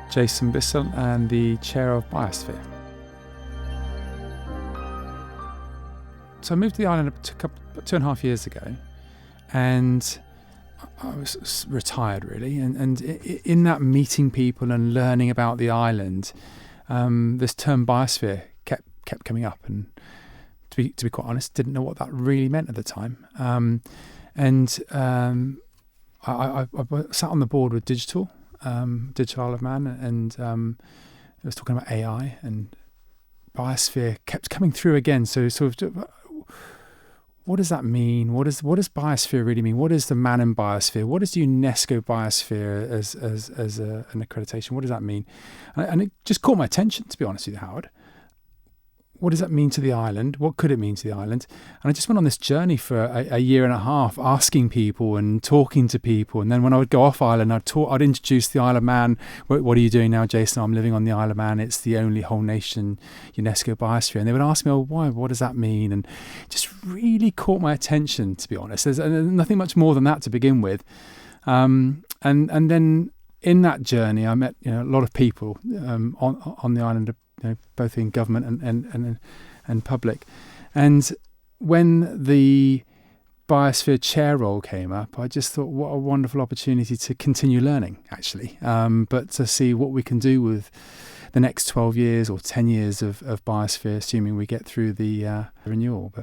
Jason Bissell and the chair of Biosphere. So I moved to the island 2.5 years ago, and I was retired really, and in that meeting people and learning about the island, this term Biosphere kept coming up, and to be quite honest, didn't know what that really meant at the time. I sat on the board with Digital Isle of Man, and it was talking about AI, and Biosphere kept coming through again. So sort of, what does that mean? What does Biosphere really mean? What is the man in Biosphere? What is the Unesco Biosphere as an accreditation? What does that mean? And it just caught my attention, to be honest with you, Howard. What does that mean to the island? What could it mean to the island? And I just went on this journey for a year and a half, asking people and talking to people. And then when I would go off island, I'd introduce the Isle of Man. What are you doing now, Jason? I'm living on the Isle of Man. It's the only whole nation UNESCO Biosphere. And they would ask me, why? What does that mean? And it just really caught my attention, to be honest. There's nothing much more than that to begin with. And then in that journey, I met a lot of people on the island, both in government and public. And when the Biosphere chair role came up, I just thought, what a wonderful opportunity to continue learning, actually, but to see what we can do with the next 12 years or 10 years of Biosphere, assuming we get through the renewal.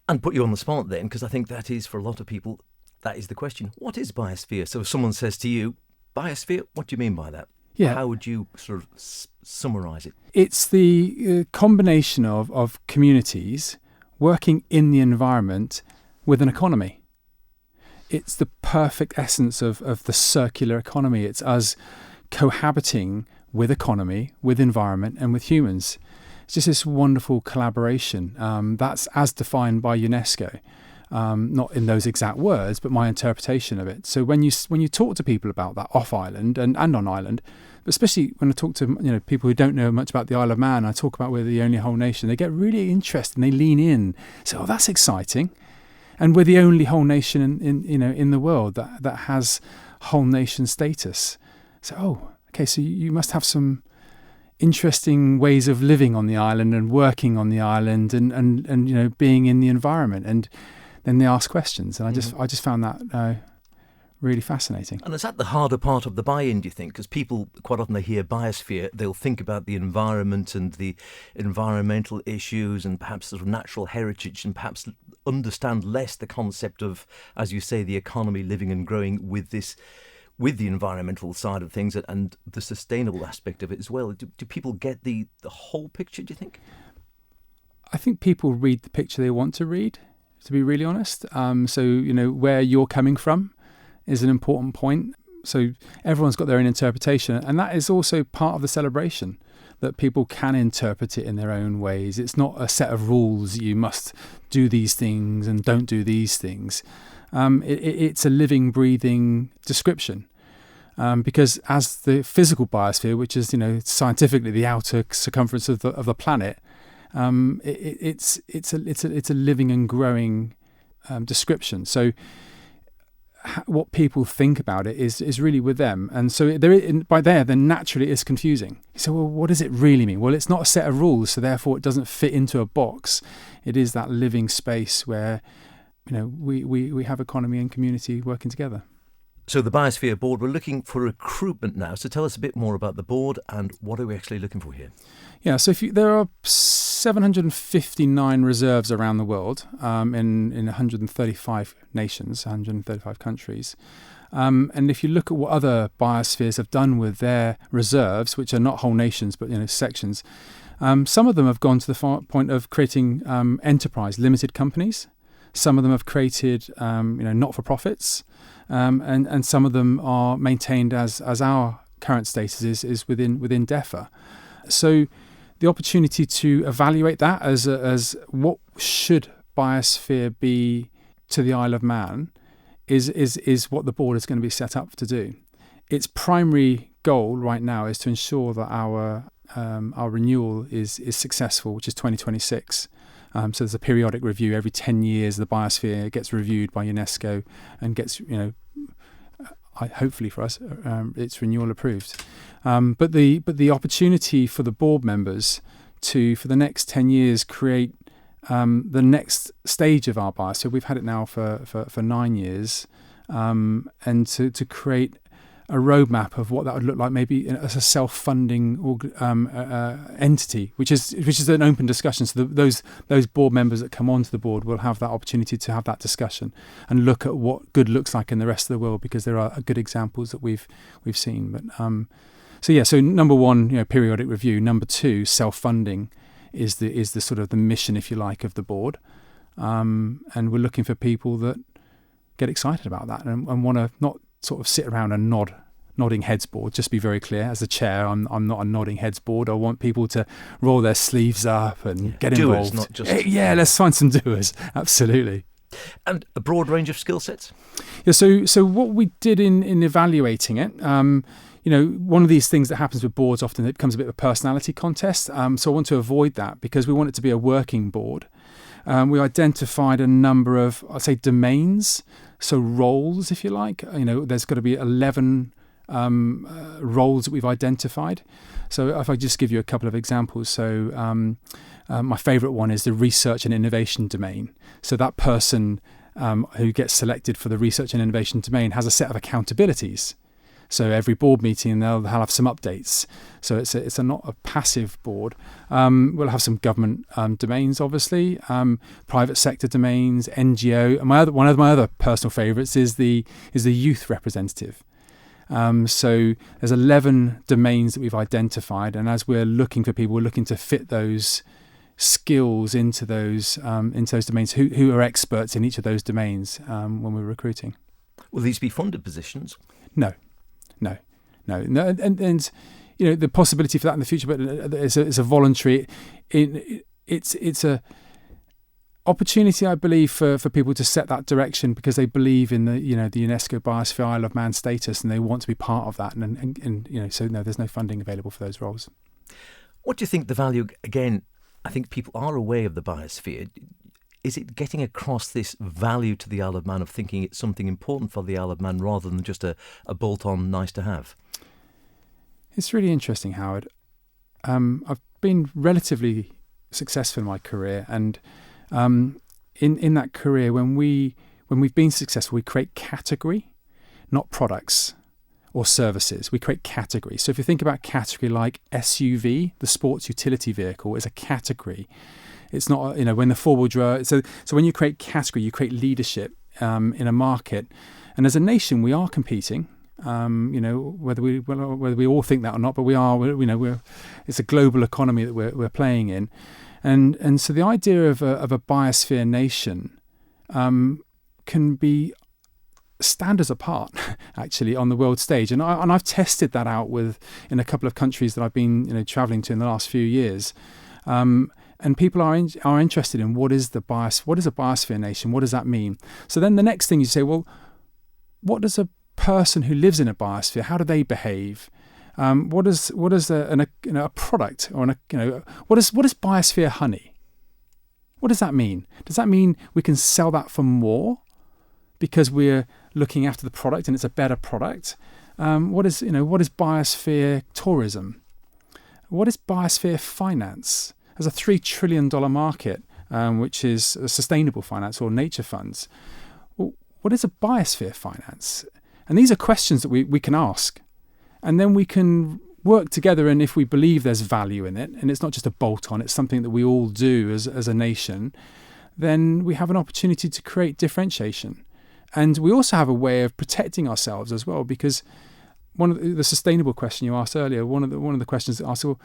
And put you on the spot then, because I think that is, for a lot of people, that is the question. What is Biosphere? So if someone says to you, Biosphere, what do you mean by that? Yeah. How would you sort of summarise it? It's the combination of communities working in the environment with an economy. It's the perfect essence of the circular economy. It's us cohabiting with economy, with environment, and with humans. It's just this wonderful collaboration. That's as defined by UNESCO. Not in those exact words, but my interpretation of it. So when you talk to people about that off island and on island, but especially when I talk to people who don't know much about the Isle of Man, I talk about we're the only whole nation. They get really interested and they lean in. So that's exciting, and we're the only whole nation in the world that has whole nation status. So okay, so you must have some interesting ways of living on the island and working on the island and being in the environment. And then they ask questions, and I just found that really fascinating. And is that the harder part of the buy-in, do you think? Because people, quite often they hear Biosphere, they'll think about the environment and the environmental issues and perhaps sort of natural heritage, and perhaps understand less the concept of, as you say, the economy living and growing with the environmental side of things and the sustainable aspect of it as well. Do people get the whole picture, do you think? I think people read the picture they want to read, to be really honest. So, where you're coming from is an important point. So everyone's got their own interpretation, and that is also part of the celebration, that people can interpret it in their own ways. It's not a set of rules. You must do these things and don't do these things. It's a living, breathing description. Because as the physical biosphere, which is scientifically the outer circumference of the planet, it's a living and growing description. So what people think about it is really with them, and so then naturally it's confusing. So well, what does it really mean? Well, it's not a set of rules, so therefore it doesn't fit into a box. It is that living space where we have economy and community working together. So the Biosphere board, we're looking for recruitment now. So tell us a bit more about the board and what are we actually looking for here? Yeah, so there are 759 reserves around the world in 135 nations, 135 countries. And if you look at what other biospheres have done with their reserves, which are not whole nations but sections, some of them have gone to the point of creating enterprise limited companies. Some of them have created not-for-profits, and some of them are maintained as our current status is within DEFRA. So the opportunity to evaluate that as what should Biosphere be to the Isle of Man is what the board is going to be set up to do. Its primary goal right now is to ensure that our renewal is successful, which is 2026. So there's a periodic review every 10 years. The Biosphere gets reviewed by UNESCO and gets hopefully for us, it's renewal approved. But the opportunity for the board members to, for the next 10 years, create the next stage of our biosphere. So we've had it now for 9 years, and to create a roadmap of what that would look like, maybe as a self-funding entity, which is an open discussion. So those board members that come onto the board will have that opportunity to have that discussion and look at what good looks like in the rest of the world, because there are good examples that we've seen. But so number one, periodic review. Number two, self-funding is the sort of the mission, if you like, of the board, and we're looking for people that get excited about that and want to not sort of sit around and nodding heads board. Just be very clear, as a chair, I'm not a nodding heads board. I want people to roll their sleeves up and get involved. Doers, not just let's find some doers. Absolutely. And a broad range of skill sets. Yeah. So what we did in evaluating it, one of these things that happens with boards often, it becomes a bit of a personality contest. So I want to avoid that, because we want it to be a working board. We identified a number of, I'd say, domains. So roles, if you like, there's got to be 11 roles that we've identified. So if I just give you a couple of examples. So my favourite one is the research and innovation domain. So that person who gets selected for the research and innovation domain has a set of accountabilities. So every board meeting, they'll have some updates. So it's not a passive board. We'll have some government domains, obviously, private sector domains, NGO. And one of my other personal favourites is the youth representative. So there's 11 domains that we've identified, and as we're looking for people, we're looking to fit those skills into those domains. Who are experts in each of those domains when we're recruiting? Will these be funded positions? No, and the possibility for that in the future, but it's a voluntary. It's a opportunity, I believe, for people to set that direction, because they believe in the UNESCO Biosphere Isle of Man status, and they want to be part of that. And so no, there's no funding available for those roles. What do you think the value? Again, I think people are aware of the biosphere. Is it getting across this value to the Isle of Man of thinking it's something important for the Isle of Man rather than just a bolt-on nice to have? It's really interesting, Howard. I've been relatively successful in my career, and in that career, when we've been successful, we create category, not products or services. We create category. So if you think about category like SUV, the sports utility vehicle, is a category. It's not, when the four-wheel drive. So when you create category, you create leadership in a market. And as a nation, we are competing. Whether we all think that or not, but we are. It's a global economy that we're playing in, and so the idea of a biosphere nation can be stand us apart actually on the world stage. And I've tested that out in a couple of countries that I've been traveling to in the last few years. And people are interested in what is a biosphere nation? What does that mean? So then the next thing you say, well, what does a person who lives in a biosphere, how do they behave? What is a product, or what is biosphere honey? What does that mean? Does that mean we can sell that for more because we're looking after the product and it's a better product? What is biosphere tourism? What is biosphere finance? There's a $3 trillion market, which is sustainable finance or nature funds. Well, what is a biosphere finance? And these are questions that we can ask. And then we can work together, and if we believe there's value in it, and it's not just a bolt-on, it's something that we all do as a nation, then we have an opportunity to create differentiation. And we also have a way of protecting ourselves as well, because one of the sustainable question you asked earlier, one of the questions that asked, well,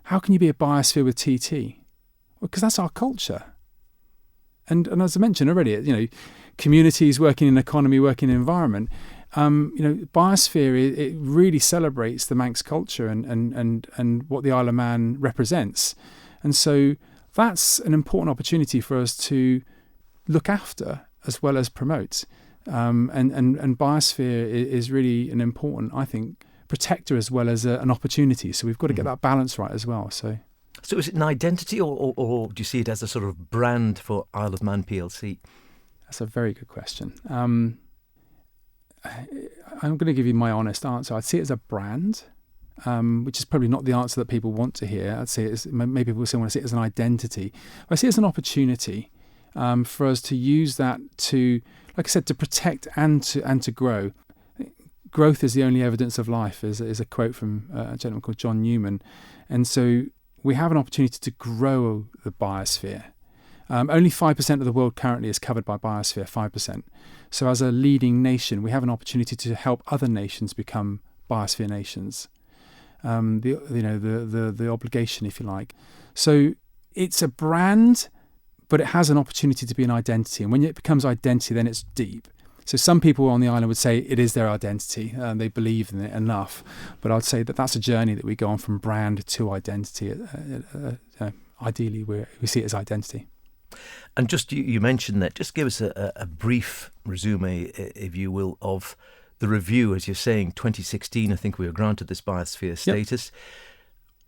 how can you be a biosphere with TT? Well, because that's our culture. And as I mentioned already, communities working in economy, working in environment, Biosphere, it really celebrates the Manx culture and what the Isle of Man represents. And so that's an important opportunity for us to look after as well as promote. And Biosphere is really an important, I think, protector as well as an opportunity. So we've got to get that balance right as well. So is it an identity or do you see it as a sort of brand for Isle of Man PLC? That's a very good question. I'm going to give you my honest answer. I'd see it as a brand, which is probably not the answer that people want to hear. I'd say it's, maybe people still want to see it as an identity. I see it as an opportunity for us to use that to, like I said, to protect and to grow. Growth is the only evidence of life, is a quote from a gentleman called John Newman. And so we have an opportunity to grow the biosphere. Only 5% of the world currently is covered by biosphere, 5%. So as a leading nation, we have an opportunity to help other nations become biosphere nations. The obligation, if you like. So it's a brand, but it has an opportunity to be an identity. And when it becomes identity, then it's deep. So some people on the island would say it is their identity and they believe in it enough. But I'd say that that's a journey that we go on from brand to identity. Ideally, we see it as identity. And just you mentioned that. Just give us a brief resume, if you will, of the review. As you're saying, 2016, I think we were granted this biosphere status. Yep.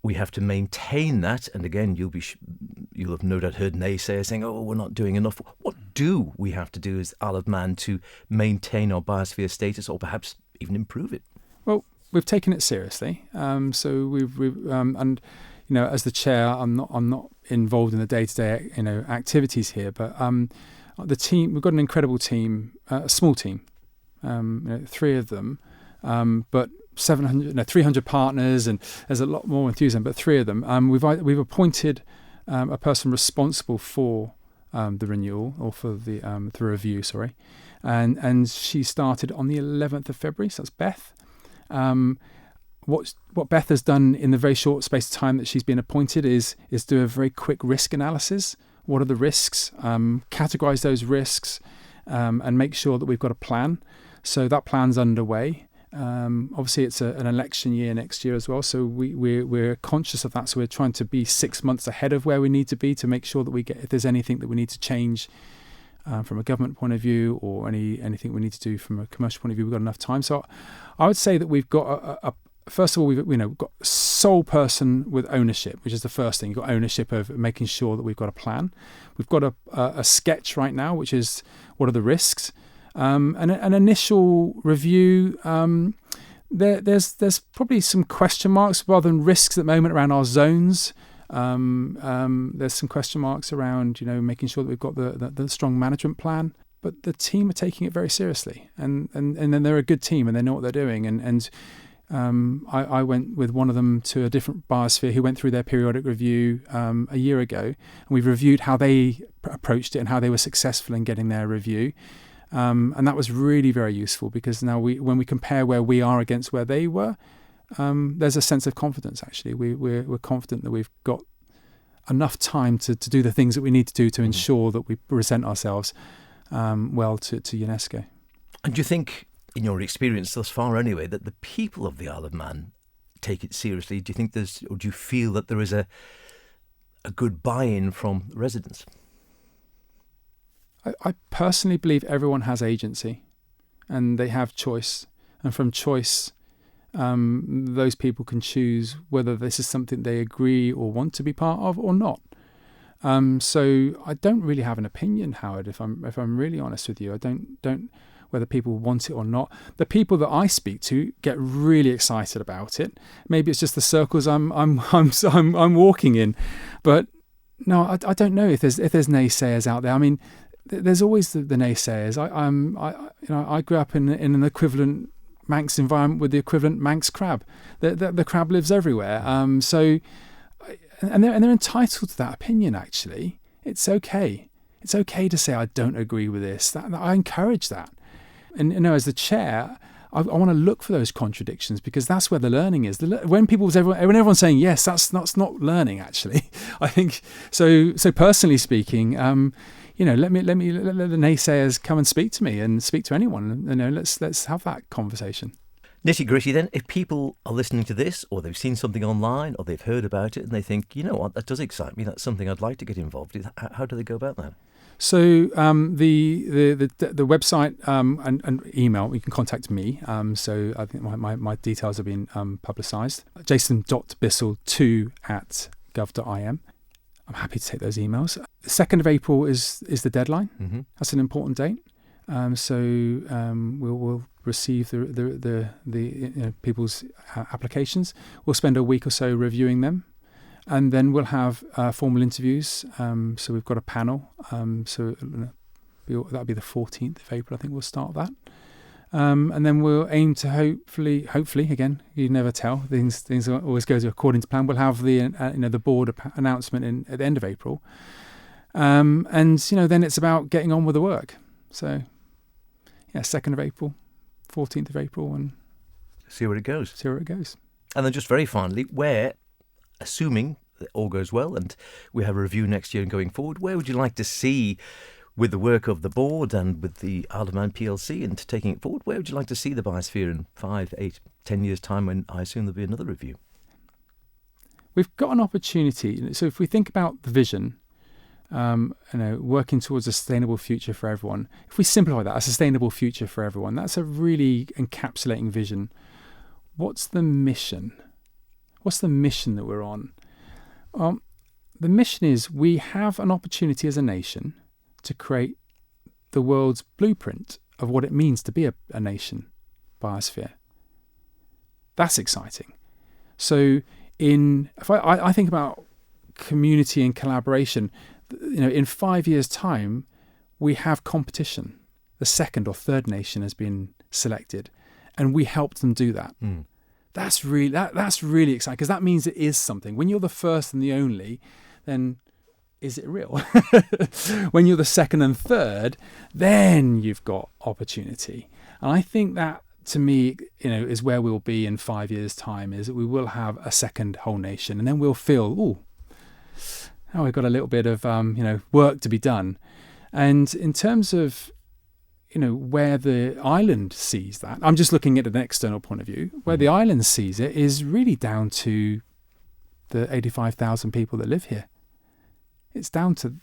We have to maintain that, and again, you'll have no doubt heard naysayers saying, "Oh, we're not doing enough." What do we have to do as Isle of Man to maintain our biosphere status, or perhaps even improve it? Well, we've taken it seriously. So we've and as the chair, I'm not involved in the day-to-day activities here, but the team, we've got an incredible team, a small team, 3 of them, but 300 partners, and there's a lot more enthusiasm, but 3 of them. We've appointed a person responsible for the renewal, or for the review, sorry, and she started on the 11th of February. So that's Beth. What Beth has done in the very short space of time that she's been appointed is do a very quick risk analysis. What are the risks? Categorize those risks, and make sure that we've got a plan. So that plan's underway. Obviously, it's an election year next year as well, so we're conscious of that. So we're trying to be 6 months ahead of where we need to be to make sure that we get, if there's anything that we need to change from a government point of view, or anything we need to do from a commercial point of view, we've got enough time. So I would say that we've got first of all, we've got sole person with ownership, which is the first thing. You've got ownership of making sure that we've got a plan. We've got a sketch right now, which is what are the risks. An initial review. There's probably some question marks rather than risks at the moment around our zones. There's some question marks around making sure that we've got the strong management plan. But the team are taking it very seriously, and then they're a good team and they know what they're doing. And I went with one of them to a different biosphere who went through their periodic review a year ago, and we've reviewed how they approached it and how they were successful in getting their review. And that was really very useful, because now when we compare where we are against where they were, there's a sense of confidence. Actually, we're confident that we've got enough time to do the things that we need to do to ensure that we present ourselves well to UNESCO. And do you think, in your experience thus far anyway, that the people of the Isle of Man take it seriously? Do you think or do you feel that there is a good buy-in from residents? I personally believe everyone has agency and they have choice. And from choice, those people can choose whether this is something they agree or want to be part of or not. So I don't really have an opinion, Howard, if I'm really honest with you. I don't whether people want it or not. The people that I speak to get really excited about it. Maybe it's just the circles I'm walking in. But no, I don't know if there's naysayers out there. I mean, there's always the naysayers. I grew up in an equivalent Manx environment with the equivalent Manx crab. The crab lives everywhere. And they're entitled to that opinion. Actually, it's okay. It's okay to say I don't agree with this. I encourage that. And as the chair, I want to look for those contradictions, because that's where the learning is. When everyone's saying yes, that's not learning. Actually, I think so. So personally speaking, let the naysayers come and speak to me, and speak to anyone. Let's have that conversation. Nitty gritty then, if people are listening to this, or they've seen something online, or they've heard about it, and they think, you know what, that does excite me, that's something I'd like to get involved in, how do they go about that? So the website and email, you can contact me. So I think my details have been publicised. jason.bissell2@gov.im. I'm happy to take those emails. The 2nd of April is the deadline. Mm-hmm. That's an important date. We'll receive the people's applications. We'll spend a week or so reviewing them, and then we'll have formal interviews. So we've got a panel. That'll be the 14th of April. I think we'll start that. And then we'll aim to hopefully, again, you never tell. Things always go according to plan. We'll have the board announcement at the end of April, and then it's about getting on with the work. So, 2nd of April, 14th of April, and see where it goes. And then just very finally, where, assuming that all goes well and we have a review next year and going forward, where would you like to see, with the work of the board and with the Isle of Man PLC and taking it forward, where would you like to see the Biosphere in 5, 8, 10 years' time, when I assume there'll be another review? We've got an opportunity. So if we think about the vision, working towards a sustainable future for everyone, if we simplify that, a sustainable future for everyone, that's a really encapsulating vision. What's the mission? What's the mission that we're on? The mission is we have an opportunity as a nation to create the world's blueprint of what it means to be a nation, Biosphere. That's exciting. So if I think about community and collaboration, in 5 years' time, we have competition. The second or third nation has been selected, and we helped them do that. That's really exciting, because that means it is something. When you're the first and the only, then is it real? When you're the second and third, then you've got opportunity. And I think that, to me, is where we'll be in 5 years' time, is that we will have a second whole nation, and then we'll feel, now we've got a little bit of work to be done. And in terms of where the island sees that, I'm just looking at an external point of view. Where the island sees it is really down to the 85,000 people that live here. It's down to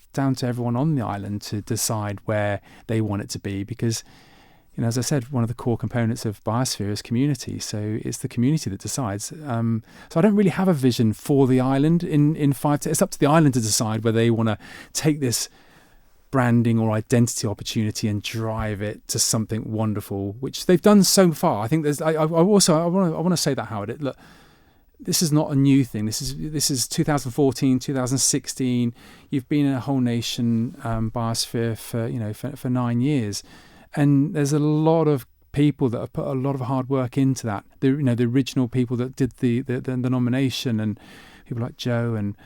everyone on the island to decide where they want it to be, because, as I said, one of the core components of Biosphere is community. So it's the community that decides. So I don't really have a vision for the island in 5 years. It's up to the island to decide whether they want to take this branding or identity opportunity and drive it to something wonderful, which they've done so far. I think there's. I want to say that, Howard. Look, this is not a new thing. This is 2014, 2016. You've been in a whole nation Biosphere for 9 years, and there's a lot of people that have put a lot of hard work into that. The original people that did the nomination, and people like Joe and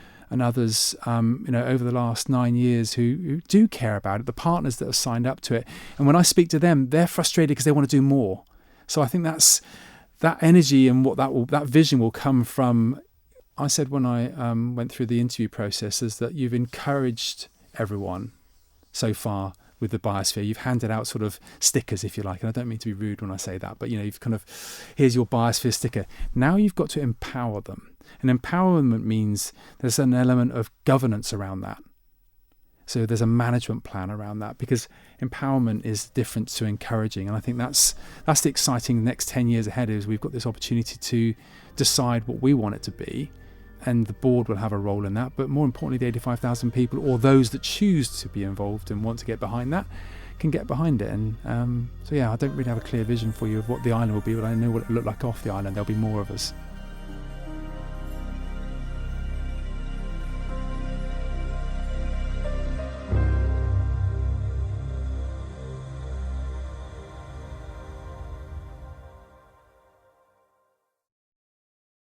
others, over the last 9 years who do care about it. The partners that have signed up to it, and when I speak to them, they're frustrated because they want to do more. So I think that energy and that vision will come from. I said when I went through the interview process, is that you've encouraged everyone so far with the Biosphere. You've handed out sort of stickers, if you like, and I don't mean to be rude when I say that, but you've kind of, here's your Biosphere sticker. Now you've got to empower them, and empowerment means there's an element of governance around that. So there's a management plan around that, because empowerment is different to encouraging. And I think that's the exciting next 10 years ahead, is we've got this opportunity to decide what we want it to be, and the board will have a role in that. But more importantly, the 85,000 people, or those that choose to be involved and want to get behind that, can get behind it. And I don't really have a clear vision for you of what the island will be, but I know what it will look like off the island. There'll be more of us.